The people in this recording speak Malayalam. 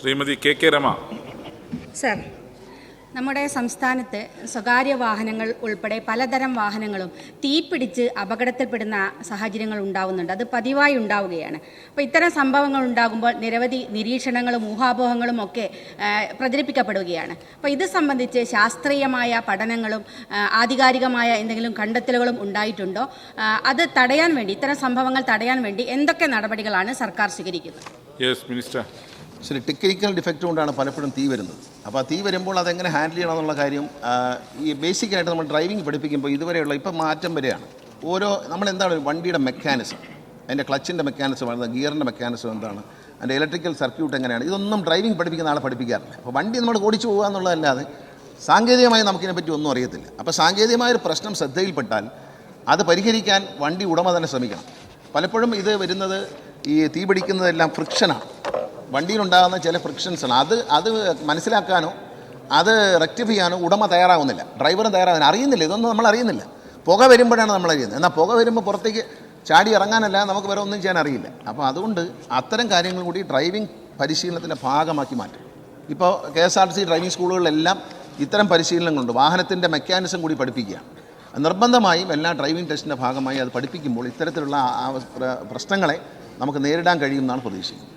ശ്രീമതി കെ രമ. സർ, നമ്മുടെ സംസ്ഥാനത്ത് സ്വകാര്യ വാഹനങ്ങൾ ഉൾപ്പെടെ പലതരം വാഹനങ്ങളും തീപിടിച്ച് അപകടത്തിൽപ്പെടുന്ന സാഹചര്യങ്ങൾ ഉണ്ടാകുന്നുണ്ട്. അത് പതിവായി ഉണ്ടാവുകയാണ്. അപ്പോൾ ഇത്തരം സംഭവങ്ങൾ ഉണ്ടാകുമ്പോൾ നിരവധി നിരീക്ഷണങ്ങളും ഊഹാപോഹങ്ങളും ഒക്കെ പ്രചരിപ്പിക്കപ്പെടുകയാണ്. അപ്പോൾ ഇത് സംബന്ധിച്ച് ശാസ്ത്രീയമായ പഠനങ്ങളും ആധികാരികമായ എന്തെങ്കിലും കണ്ടെത്തലുകളും ഉണ്ടായിട്ടുണ്ടോ? അത് തടയാൻ വേണ്ടി, ഇത്തരം സംഭവങ്ങൾ തടയാൻ വേണ്ടി എന്തൊക്കെ നടപടികളാണ് സർക്കാർ സ്വീകരിക്കുന്നത്? Yes minister. ശരി, ടെക്നിക്കൽ ഡിഫക്റ്റ് കൊണ്ടാണ് പലപ്പോഴും തീ വരുന്നത്. അപ്പോൾ ആ തീ വരുമ്പോൾ അതെങ്ങനെ ഹാൻഡിൽ ചെയ്യണം എന്നുള്ള കാര്യം ഈ ബേസിക്കായിട്ട് നമ്മൾ ഡ്രൈവിംഗ് പഠിപ്പിക്കുമ്പോൾ ഇതുവരെയുള്ള ഇപ്പം മാറ്റം വരെയാണ്. നമ്മളെന്താണ് വണ്ടിയുടെ മെക്കാനിസം, അതിൻ്റെ ക്ലച്ചിൻ്റെ മെക്കാനിസം, ഗിയറിൻ്റെ മെക്കാനിസം എന്താണ്, അതിൻ്റെ ഇലക്ട്രിക്കൽ സർക്യൂട്ട് എങ്ങനെയാണ്, ഇതൊന്നും ഡ്രൈവിംഗ് പഠിപ്പിക്കുന്ന ആളെ പഠിപ്പിക്കാറില്ല. അപ്പോൾ വണ്ടി നമ്മൾ ഓടിച്ചു പോകുക എന്നുള്ളതല്ലാതെ സാങ്കേതികമായി നമുക്കിതിനെപ്പറ്റി ഒന്നും അറിയത്തില്ല. അപ്പോൾ സാങ്കേതികമായൊരു പ്രശ്നം ശ്രദ്ധയിൽപ്പെട്ടാൽ അത് പരിഹരിക്കാൻ വണ്ടി ഉടമ തന്നെ ശ്രമിക്കണം. പലപ്പോഴും ഇത് വരുന്നത് ഈ തീ പിടിക്കുന്നതെല്ലാം ഫ്രിക്ഷനാണ്, വണ്ടിയിലുണ്ടാകുന്ന ചില ഫ്രിക്ഷൻസാണ്. അത് മനസ്സിലാക്കാനോ അത് റെക്ടിഫൈ ചെയ്യാനോ ഉടമ തയ്യാറാവുന്നില്ല, ഡ്രൈവറും തയ്യാറാകുന്നില്ല, അറിയുന്നില്ല. ഇതൊന്നും നമ്മൾ അറിയുന്നില്ല. പുക വരുമ്പോഴാണ് നമ്മൾ അറിയുന്നത്. എന്നാൽ പുക വരുമ്പോൾ പുറത്തേക്ക് ചാടി ഇറങ്ങാനല്ല, നമുക്ക് വേറെ ഒന്നും ചെയ്യാൻ അറിയില്ല. അപ്പോൾ അതുകൊണ്ട് അത്തരം കാര്യങ്ങൾ കൂടി ഡ്രൈവിംഗ് പരിശീലനത്തിൻ്റെ ഭാഗമാക്കി മാറ്റും. ഇപ്പോൾ KSRTC ഡ്രൈവിംഗ് സ്കൂളുകളിലെല്ലാം ഇത്തരം പരിശീലനങ്ങളുണ്ട്. വാഹനത്തിൻ്റെ മെക്കാനിസം കൂടി പഠിപ്പിക്കുകയാണ്. നിർബന്ധമായും എല്ലാ ഡ്രൈവിംഗ് ടെസ്റ്റിൻ്റെ ഭാഗമായി അത് പഠിപ്പിക്കുമ്പോൾ ഇത്തരത്തിലുള്ള പ്രശ്നങ്ങളെ നമുക്ക് നേരിടാൻ കഴിയുമെന്നാണ് പ്രതീക്ഷിക്കുന്നത്.